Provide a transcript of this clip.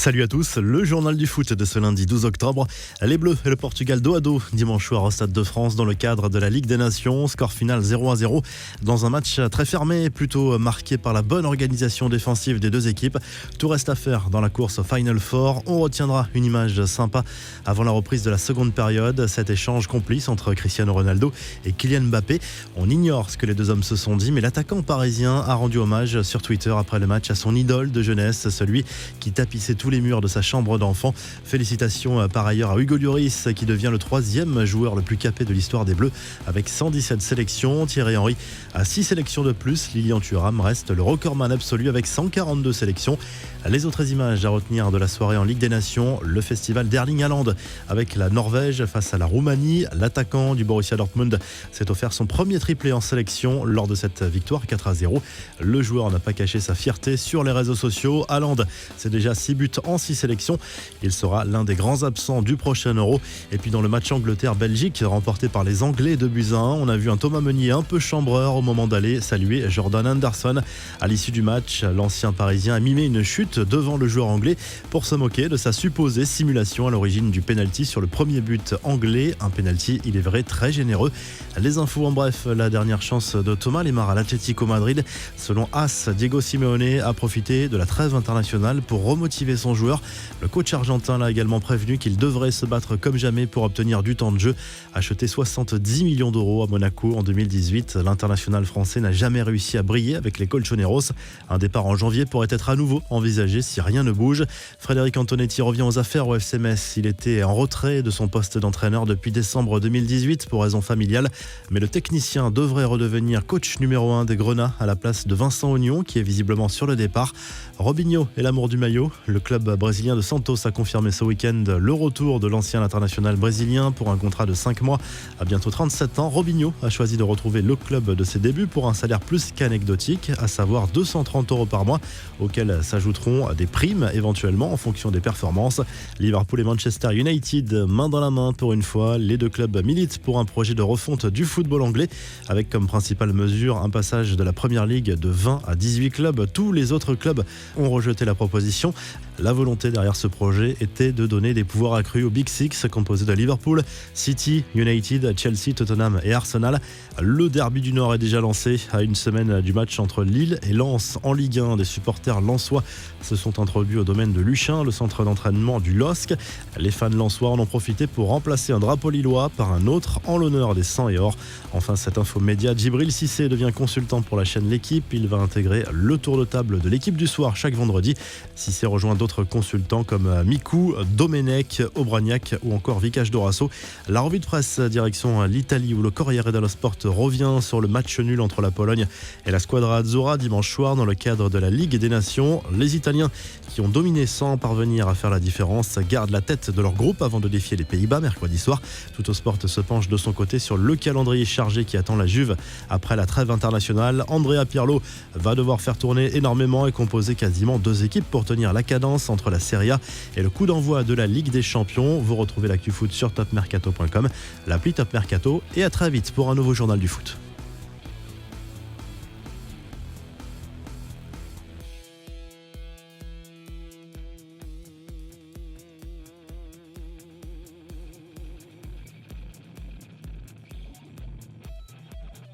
Salut à tous, le journal du foot de ce lundi 12 octobre. Les Bleus et le Portugal dos à dos dimanche soir au Stade de France dans le cadre de la Ligue des Nations. Score final 0-0 dans un match très fermé, plutôt marqué par la bonne organisation défensive des deux équipes. Tout reste à faire dans la course au Final Four. On retiendra une image sympa avant la reprise de la seconde période. Cet échange complice entre Cristiano Ronaldo et Kylian Mbappé. On ignore ce que les deux hommes se sont dit, mais l'attaquant parisien a rendu hommage sur Twitter après le match à son idole de jeunesse, celui qui tapissait tous les murs de sa chambre d'enfant. Félicitations par ailleurs à Hugo Lloris qui devient le 3e joueur le plus capé de l'histoire des Bleus avec 117 sélections. Thierry Henry a 6 sélections de plus. Lilian Thuram reste le recordman absolu avec 142 sélections. Les autres images à retenir de la soirée en Ligue des Nations, le festival d'Erling Haaland avec la Norvège face à la Roumanie. L'attaquant du Borussia Dortmund s'est offert son premier triplé en sélection lors de cette victoire 4-0. Le joueur n'a pas caché sa fierté sur les réseaux sociaux. Haaland, c'est déjà 6 buts en 6 sélections. Il sera l'un des grands absents du prochain Euro. Et puis dans le match Angleterre-Belgique remporté par les Anglais 2-1, on a vu un Thomas Meunier un peu chambreur au moment d'aller saluer Jordan Henderson. À l'issue du match, l'ancien Parisien a mimé une chute devant le joueur anglais pour se moquer de sa supposée simulation à l'origine du pénalty sur le premier but anglais. Un pénalty, il est vrai, très généreux. Les infos en bref, la dernière chance de Thomas Lemar à l'Atlético Madrid. Selon AS, Diego Simeone a profité de la trêve internationale pour remotiver son joueur. Le coach argentin l'a également prévenu qu'il devrait se battre comme jamais pour obtenir du temps de jeu. Acheté 70 millions d'euros à Monaco en 2018, l'international français n'a jamais réussi à briller avec les Colchoneros. Un départ en janvier pourrait être à nouveau envisagé si rien ne bouge. Frédéric Antonetti revient aux affaires au FC Metz. Il était en retrait de son poste d'entraîneur depuis décembre 2018 pour raison familiale. Mais le technicien devrait redevenir coach numéro 1 des Grenats à la place de Vincent Oignon qui est visiblement sur le départ. Robinho est l'amour du maillot. Le club brésilien de Santos a confirmé ce week-end le retour de l'ancien international brésilien pour un contrat de 5 mois. À bientôt 37 ans, Robinho a choisi de retrouver le club de ses débuts pour un salaire plus qu'anecdotique, à savoir 230 € par mois, auxquels s'ajouteront des primes éventuellement en fonction des performances. Liverpool et Manchester United, main dans la main pour une fois. Les deux clubs militent pour un projet de refonte du football anglais avec comme principale mesure un passage de la Premier League de 20 à 18 clubs. Tous les autres clubs ont rejeté la proposition. La volonté derrière ce projet était de donner des pouvoirs accrus au Big Six composé de Liverpool, City, United, Chelsea, Tottenham et Arsenal. Le derby du Nord est déjà lancé à une semaine du match entre Lille et Lens en Ligue 1. Des supporters lensois se sont introduits au domaine de Luchin, le centre d'entraînement du LOSC. Les fans lensois en ont profité pour remplacer un drapeau lillois par un autre en l'honneur des 100 et or. Enfin, cette info média, Djibril Cissé devient consultant pour la chaîne L'équipe. Il va intégrer le tour de table de l'équipe du soir chaque vendredi. Cissé rejoint d'autres consultants comme Mikou, Domenech, Obraniak ou encore Vicage Dorasso. La revue de presse direction l'Italie où le Corriere dello Sport revient sur le match nul entre la Pologne et la Squadra Azzurra dimanche soir dans le cadre de la Ligue des Nations. Les Italiens qui ont dominé sans parvenir à faire la différence gardent la tête de leur groupe avant de défier les Pays-Bas mercredi soir. Tuttosport se penche de son côté sur le calendrier chargé qui attend la Juve après la trêve internationale. Andrea Pirlo va devoir faire tourner énormément et composer quasiment 2 équipes pour tenir la cadence entre la Serie A et le coup d'envoi de la Ligue des Champions. Vous retrouvez l'actu foot sur topmercato.com, l'appli Top Mercato et à très vite pour un nouveau journal du foot.